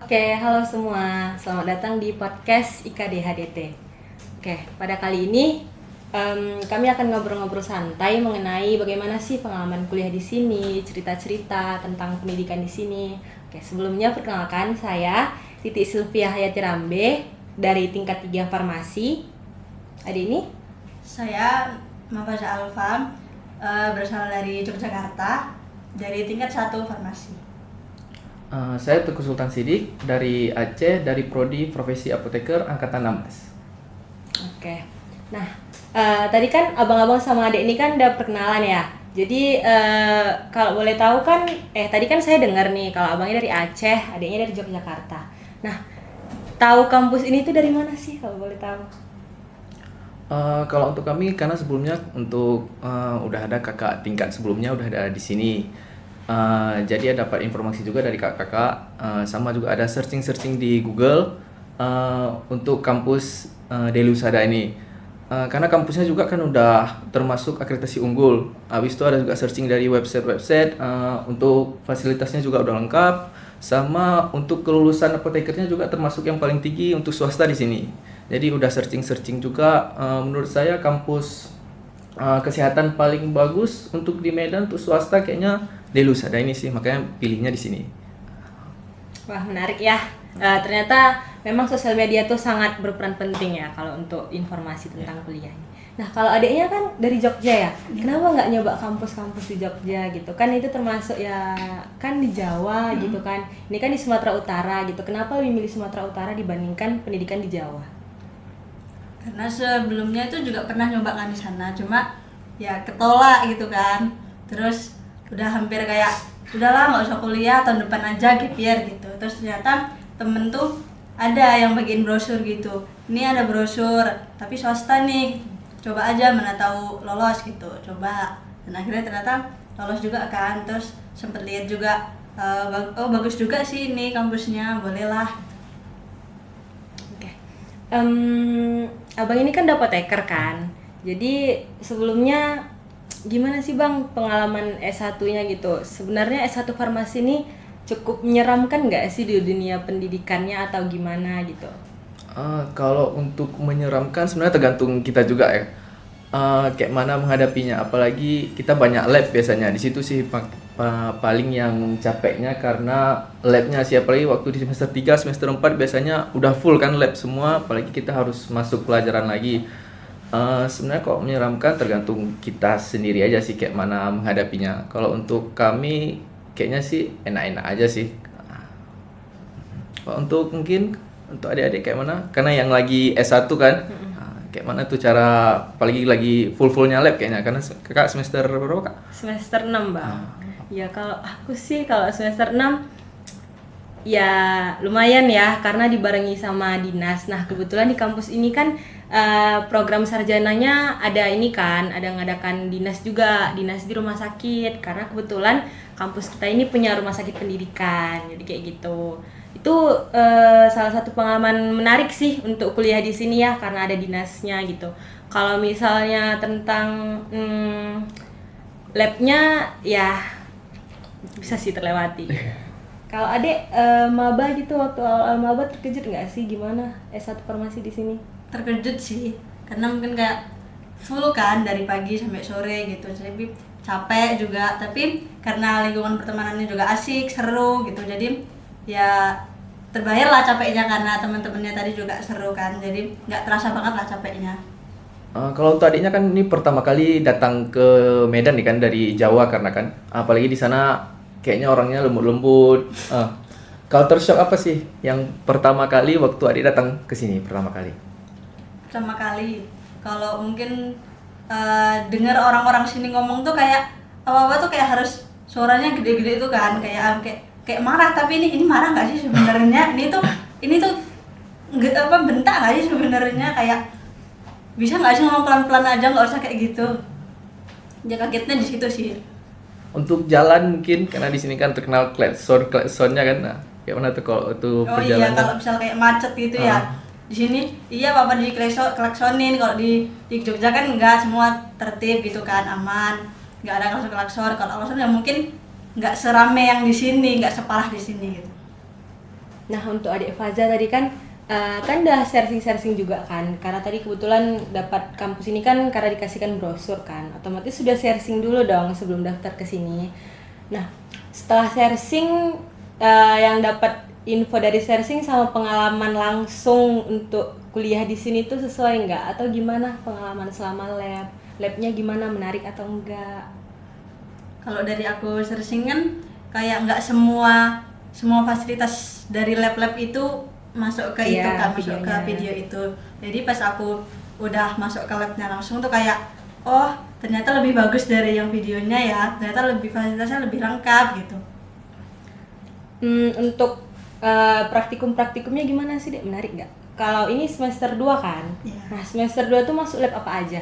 Oke, halo semua. Selamat datang di podcast IKDHDT. Oke, pada kali ini kami akan ngobrol-ngobrol santai mengenai bagaimana sih pengalaman kuliah di sini, cerita-cerita tentang pendidikan di sini. Oke, sebelumnya perkenalkan saya Titi Sylvia Hayati Rambe dari tingkat 3 Farmasi. Ada ini? Saya Mafaza Alfa, berasal dari Yogyakarta, dari tingkat 1 Farmasi. Saya Teguh Sultan Sidik dari Aceh, dari Prodi Profesi Apoteker Angkatan 16. Oke. Nah, tadi kan abang-abang sama adik ini kan udah perkenalan ya. Jadi kalau boleh tahu kan, tadi kan saya dengar nih kalau abangnya dari Aceh, adiknya dari Yogyakarta. Nah, tahu kampus ini tuh dari mana sih kalau boleh tahu? Kalau untuk kami, karena sebelumnya udah ada kakak tingkat sebelumnya udah ada di sini. Jadi dapat informasi juga dari kakak-kakak, sama juga ada searching di Google untuk kampus Deli Husada ini. Karena kampusnya juga kan udah termasuk akreditasi unggul. Habis itu ada juga searching dari website untuk fasilitasnya juga udah lengkap, sama untuk kelulusan apotekernya juga termasuk yang paling tinggi untuk swasta di sini. Jadi udah searching juga, menurut saya kampus kesehatan paling bagus untuk di Medan untuk swasta kayaknya Deli Husada ini sih, makanya pilihnya di sini. Wah, menarik ya. Ternyata memang sosial media tuh sangat berperan penting ya kalau untuk informasi tentang kuliah. Nah, kalau adiknya kan dari Jogja ya, kenapa nggak nyoba kampus-kampus di Jogja gitu? Kan itu termasuk ya kan di Jawa gitu kan. Ini kan di Sumatera Utara gitu. Kenapa lebih milih Sumatera Utara dibandingkan pendidikan di Jawa? Karena sebelumnya itu juga pernah nyoba kan di sana, cuma ya ketolak gitu kan. Terus udah hampir kayak udahlah nggak usah kuliah, tahun depan aja gap year gitu. Terus ternyata temen tuh ada yang bagiin brosur gitu, ini ada brosur tapi swasta nih, coba aja mana tahu lolos gitu, coba. Dan akhirnya ternyata lolos juga kan. Terus sempet lihat juga, oh bagus juga sih ini kampusnya, bolehlah. Oke. Abang ini kan dapat apoteker kan. Jadi sebelumnya gimana sih Bang pengalaman S1-nya gitu? Sebenarnya S1 farmasi ini cukup menyeramkan nggak sih di dunia pendidikannya atau gimana gitu? Kalau untuk menyeramkan sebenarnya tergantung kita juga ya. Kayak mana menghadapinya, apalagi kita banyak lab biasanya. Di situ sih paling yang capeknya karena labnya sih, apalagi waktu di semester 3, semester 4 biasanya udah full kan lab semua, apalagi kita harus masuk pelajaran lagi. Sebenarnya kok menyeramkan tergantung kita sendiri aja sih kayak mana menghadapinya. Kalau untuk kami kayaknya sih enak-enak aja sih. Kalau untuk mungkin untuk adik-adik kayak mana? Karena yang lagi S1 kan, kayak mana tuh cara, apalagi lagi full-fullnya lab kayaknya, karena kakak semester berapa kak? Semester 6 Bang. Ya kalau aku sih kalau semester 6 ya lumayan ya karena dibarengi sama dinas. Nah, kebetulan di kampus ini kan program sarjananya ada ini kan, ada ngadakan dinas juga, dinas di rumah sakit karena kebetulan kampus kita ini punya rumah sakit pendidikan. Jadi kayak gitu. Itu salah satu pengalaman menarik sih untuk kuliah di sini ya karena ada dinasnya gitu. Kalau misalnya tentang labnya ya bisa sih terlewati. Kalau adek maba gitu waktu awal maba terkejut nggak sih gimana S1 farmasi di sini? Terkejut sih, karena mungkin kayak full kan dari pagi sampai sore gitu, jadi capek juga. Tapi karena lingkungan pertemanannya juga asik, seru gitu, jadi ya terbayar lah capeknya karena teman-temannya tadi juga seru kan, jadi nggak terasa banget lah capeknya. Kalau untuk adiknya kan ini pertama kali datang ke Medan nih kan dari Jawa, karena kan apalagi di sana kayaknya orangnya lembut-lembut. Culture shock apa sih yang pertama kali waktu adik datang ke sini pertama kali? Pertama kali kalau mungkin dengar orang-orang sini ngomong tuh kayak apa-apa tuh kayak harus suaranya gede-gede itu kan, kayak marah. Tapi ini marah nggak sih sebenarnya? Ini tuh nggak apa bentak nggak sih sebenarnya, kayak bisa nggak sih ngomong pelan-pelan aja, nggak usah kayak gitu. Ya kagetnya di situ sih. Untuk jalan mungkin karena di sini kan terkenal klaksonnya kan. Nah, kayak mana tuh kalau itu Oh perjalanan? iya, kalau misal kayak macet gitu ya. Di sini iya apa di klaksonin. Kalau di Jogja kan enggak, semua tertib gitu kan, aman. Enggak ada klakson. Kalau klakson ya mungkin nggak serame yang di sini, nggak separah di sini gitu. Nah untuk adik Faza tadi kan kan udah searching juga kan, karena tadi kebetulan dapat kampus ini kan karena dikasihkan brosur kan, otomatis sudah searching dulu dong sebelum daftar ke sini. Nah setelah searching yang dapat info dari searching sama pengalaman langsung untuk kuliah di sini tuh sesuai nggak atau gimana pengalaman selama labnya gimana, menarik atau enggak? Kalau dari aku searching kan kayak nggak semua fasilitas dari lab-lab itu masuk ke itu Iya, kan, masuk ke videonya. video itu. Jadi pas aku udah masuk ke labnya langsung tuh kayak, oh ternyata lebih bagus dari yang videonya ya, ternyata lebih fasilitasnya lebih lengkap gitu. Untuk praktikumnya gimana sih Dek? Menarik nggak? Kalau ini semester 2 kan? Iya. Nah semester 2 tuh masuk lab apa aja?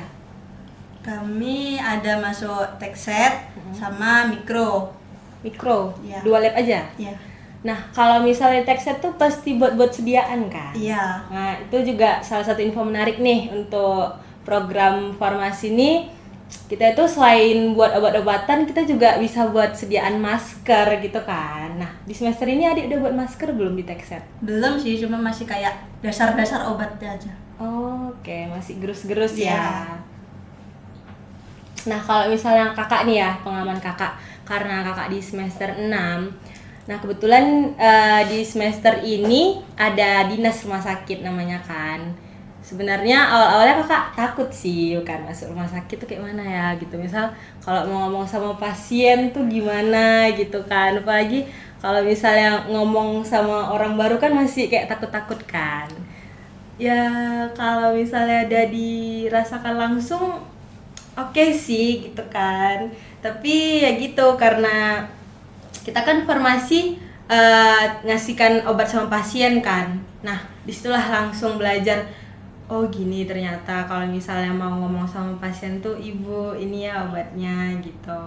Kami ada masuk tekset sama mikro. Mikro? Iya. 2 lab aja? Iya. Nah kalau misalnya tekset tuh pasti buat sediaan kan? Iya. Nah itu juga salah satu info menarik nih untuk program farmasi ini. Kita itu selain buat obat-obatan, kita juga bisa buat sediaan masker gitu kan. Nah di semester ini adik udah buat masker belum di tekset? Belum sih, cuma masih kayak dasar-dasar obatnya aja. Oke, masih gerus-gerus Iya. ya. Nah, kalau misalnya kakak nih ya, pengalaman kakak, karena kakak di semester 6. Nah, kebetulan di semester ini ada dinas rumah sakit namanya kan. Sebenarnya awal-awalnya kakak takut sih kan masuk rumah sakit tuh kayak mana ya gitu. Misal kalau mau ngomong sama pasien tuh gimana gitu kan. Apalagi kalau misalnya ngomong sama orang baru kan masih kayak takut-takut kan. Ya kalau misalnya ada dirasakan langsung oke sih gitu kan, tapi ya gitu karena kita kan farmasi ngasihkan obat sama pasien kan. Nah disitulah langsung belajar, oh gini ternyata kalau misalnya mau ngomong sama pasien tuh ibu ini ya obatnya gitu.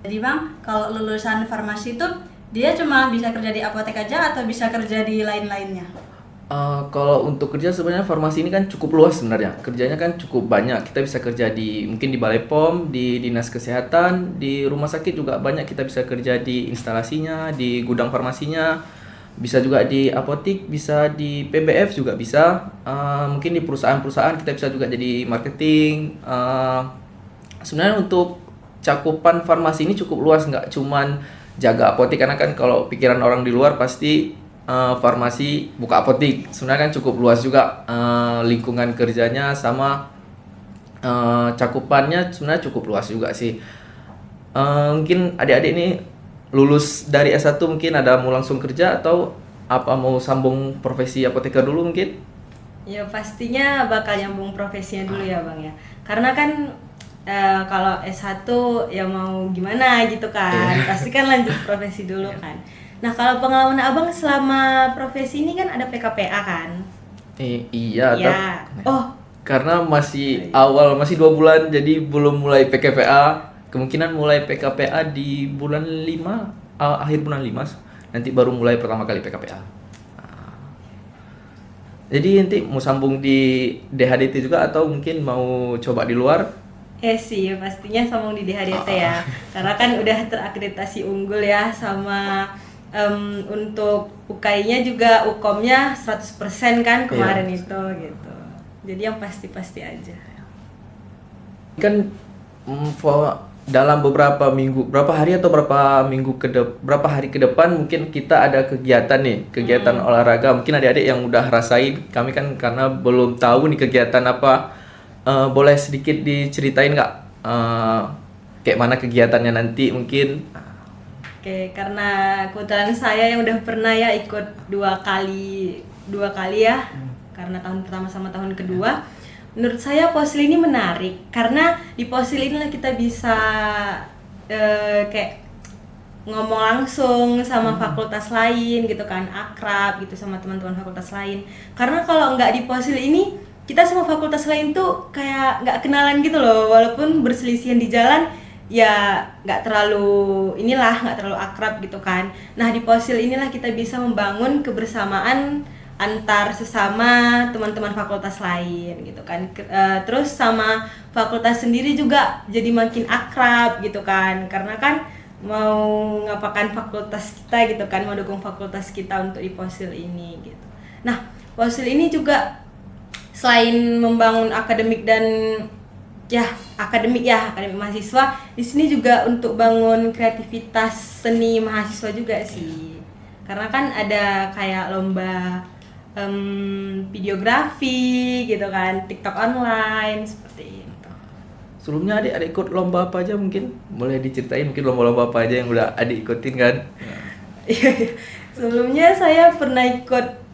Jadi Bang, kalau lulusan farmasi itu dia cuma bisa kerja di apotek aja atau bisa kerja di lain-lainnya? Kalau untuk kerja sebenarnya farmasi ini kan cukup luas sebenarnya. Kerjanya kan cukup banyak. Kita bisa kerja mungkin di Balai POM, di Dinas Kesehatan, di rumah sakit juga banyak. Kita bisa kerja di instalasinya, di gudang farmasinya, bisa juga di apotik, bisa di PBF juga bisa. Mungkin di perusahaan-perusahaan kita bisa juga jadi marketing. Sebenarnya untuk cakupan farmasi ini cukup luas, nggak cuman jaga apotik, karena kan kalau pikiran orang di luar pasti farmasi buka apotik. Sebenarnya kan cukup luas juga lingkungan kerjanya sama cakupannya sebenarnya cukup luas juga sih. Mungkin adik-adik ini lulus dari S1 mungkin ada mau langsung kerja atau apa mau sambung profesi apoteker dulu mungkin? Ya pastinya bakal nyambung profesinya dulu ya Bang ya. Karena kan kalau S1 ya mau gimana gitu kan. Pasti kan lanjut profesi dulu kan. Nah, kalau pengalaman Abang selama profesi ini kan ada PKPA kan? Iya, Iya. Oh, karena masih awal, masih 2 bulan jadi belum mulai PKPA. Kemungkinan mulai PKPA di bulan 5, akhir bulan 5 nanti baru mulai pertama kali PKPA. Jadi nanti mau sambung di DHDT juga atau mungkin mau coba di luar? sih pastinya sambung di DHDT ya. Karena kan udah terakreditasi unggul ya sama untuk UKI-nya juga UKOM-nya 100% kan kemarin itu gitu. Jadi yang pasti-pasti aja. Kan dalam beberapa minggu, berapa hari atau berapa hari ke depan mungkin kita ada kegiatan nih, kegiatan olahraga. Mungkin adik-adik yang udah rasain, kami kan karena belum tahu nih kegiatan apa. Boleh sedikit diceritain nggak kayak mana kegiatannya nanti mungkin? Oke, karena kebetulan saya yang udah pernah ya ikut dua kali ya, karena tahun pertama sama tahun kedua. Menurut saya Posil ini menarik karena di Posil inilah kita bisa kayak ngomong langsung sama fakultas lain gitu kan, akrab gitu sama teman-teman fakultas lain. Karena kalau nggak di Posil ini kita sama fakultas lain tuh kayak nggak kenalan gitu loh, walaupun berselisihan di jalan ya nggak terlalu akrab gitu kan. Nah di Posil inilah kita bisa membangun kebersamaan antar sesama teman-teman fakultas lain gitu kan. Terus sama fakultas sendiri juga jadi makin akrab gitu kan, karena kan mau ngapakan fakultas kita gitu kan, mau dukung fakultas kita untuk di Posil ini gitu. Nah, Posil ini juga selain membangun akademik dan akademik mahasiswa, di sini juga untuk bangun kreativitas seni mahasiswa juga sih. Karena kan ada kayak lomba videografi gitu kan, TikTok online seperti itu. Sebelumnya adik ikut lomba apa aja mungkin? Boleh diceritain mungkin lomba-lomba apa aja yang udah adik ikutin kan? Sebelumnya saya pernah ikut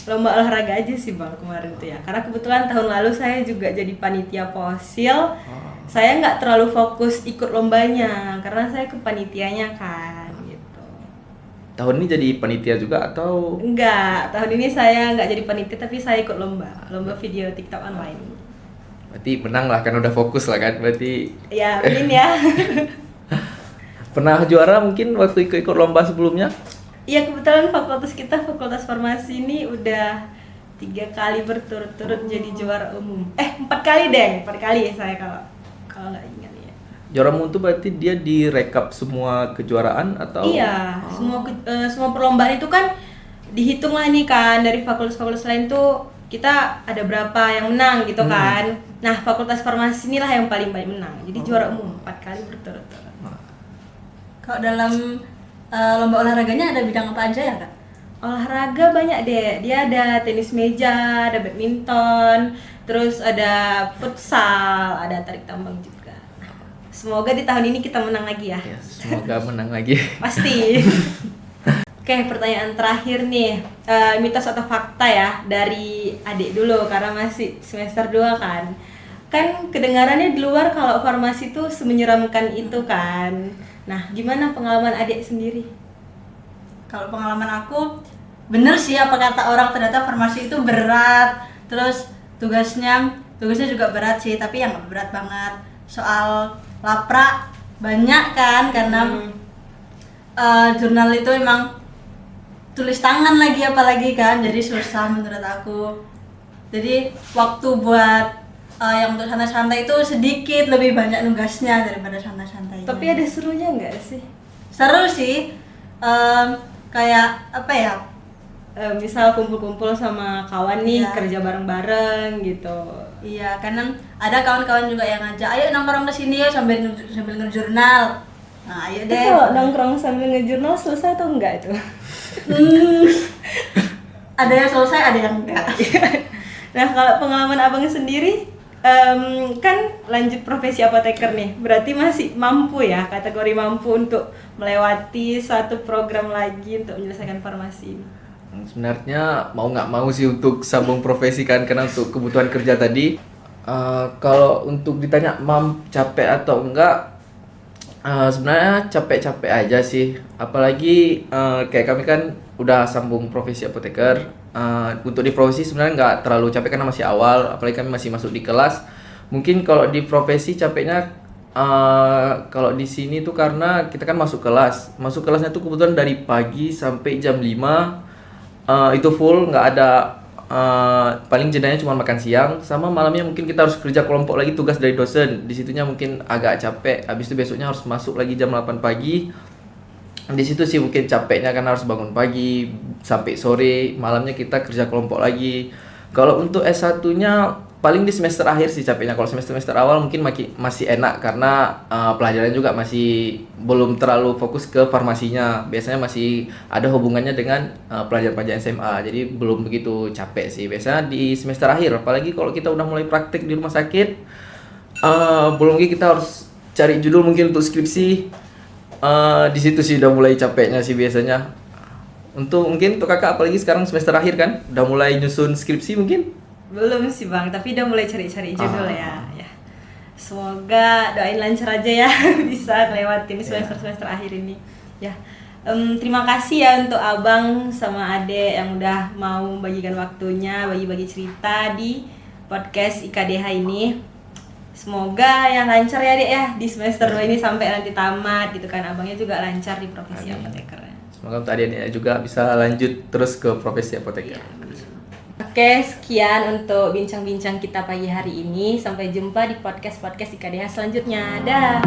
lomba olahraga aja sih Bang kemarin tuh ya. Karena kebetulan tahun lalu saya juga jadi panitia Posil. Saya nggak terlalu fokus ikut lombanya karena saya kepanitianya kan gitu. Tahun ini jadi panitia juga atau? Enggak, tahun ini saya nggak jadi panitia tapi saya ikut lomba video TikTok online. Berarti menang lah kan udah fokus lah kan berarti. Ya mungkin ya. Pernah juara mungkin waktu ikut lomba sebelumnya? Iya, kebetulan fakultas farmasi ini udah 3 kali berturut-turut jadi juara umum. 4 kali deh, 4 kali ya saya kalau nggak ingat ya. Juara umum tuh berarti dia direkap semua kejuaraan atau? Iya, semua perlombaan itu kan dihitung lah nih kan dari fakultas-fakultas lain tuh kita ada berapa yang menang gitu kan. Nah, fakultas farmasi inilah yang paling banyak menang. Jadi juara umum 4 kali berturut-turut. Kalau dalam lomba olahraganya ada bidang apa aja ya Kak? Olahraga banyak deh, dia ada tenis meja, ada badminton, terus ada futsal, ada tarik tambang juga. Semoga di tahun ini kita menang lagi ya. Ya, semoga menang lagi. Pasti. Oke, pertanyaan terakhir nih, mitos atau fakta ya dari adik dulu karena masih semester 2 kan. Kan kedengarannya di luar kalau farmasi itu semenyeramkan itu kan. Nah, gimana pengalaman adik sendiri? Kalau pengalaman aku, bener sih apa kata orang, ternyata farmasi itu berat. Terus tugasnya juga berat sih, tapi yang nggak berat banget. Soal laprak banyak kan, karena jurnal itu emang tulis tangan lagi apalagi kan, jadi susah menurut aku. Jadi waktu buat yang untuk santai-santai itu sedikit, lebih banyak nugasnya daripada santai-santai. Tapi ada serunya nggak sih? Seru sih, kayak apa ya? Misal kumpul-kumpul sama kawan nih, Iya. kerja bareng-bareng gitu. Iya, karena ada kawan-kawan juga yang ngajak, ayo nongkrong ke sini ya sambil ngejurnal. Nah, ayo Itu deh. kalau nongkrong sambil ngejurnal selesai atau enggak itu? Ada yang selesai, ada yang enggak. Nah, kalau pengalaman abang sendiri, kan lanjut profesi apoteker nih, berarti masih mampu ya, kategori mampu untuk melewati satu program lagi untuk menyelesaikan farmasi ini. Sebenarnya mau nggak mau sih untuk sambung profesi kan, karena untuk kebutuhan kerja tadi. Kalau untuk ditanya capek atau enggak, sebenarnya capek-capek aja sih. Apalagi kayak kami kan udah sambung profesi apoteker. Untuk di profesi sebenarnya nggak terlalu capek karena masih awal, apalagi kami masih masuk di kelas. Mungkin kalau di profesi capeknya kalau di sini tuh karena kita kan masuk kelasnya tuh kebetulan dari pagi sampai jam 5 itu full, nggak ada paling jedanya cuma makan siang, sama malamnya mungkin kita harus kerja kelompok lagi, tugas dari dosen. Di situnya mungkin agak capek. Habis itu besoknya harus masuk lagi jam 8 pagi. Di situ sih mungkin capeknya karena harus bangun pagi sampai sore, malamnya kita kerja kelompok lagi. Kalau untuk S1-nya paling di semester akhir sih capeknya. Kalau semester awal mungkin masih enak karena pelajaran juga masih belum terlalu fokus ke farmasinya. Biasanya masih ada hubungannya dengan pelajaran-pelajaran SMA. Jadi belum begitu capek sih. Biasanya di semester akhir, apalagi kalau kita udah mulai praktek di rumah sakit, belum lagi kita harus cari judul mungkin untuk skripsi. Di situ sih udah mulai capeknya sih biasanya. Mungkin untuk kakak apalagi sekarang semester akhir kan, udah mulai nyusun skripsi mungkin? Belum sih bang, tapi udah mulai cari-cari judul ya. Semoga doain lancar aja ya bisa lewatin semester akhir ini. Ya, terima kasih ya untuk abang sama adek yang udah mau membagikan waktunya, bagi-bagi cerita di podcast IKDH ini. Semoga yang lancar ya dek ya di semester 2 ini sampai nanti tamat gitu kan, abangnya juga lancar di profesi apotekernya. Semoga untuk adik-adiknya juga bisa lanjut terus ke profesi apoteker. Oke, sekian untuk bincang-bincang kita pagi hari ini. Sampai jumpa di podcast IKDH selanjutnya. Dah.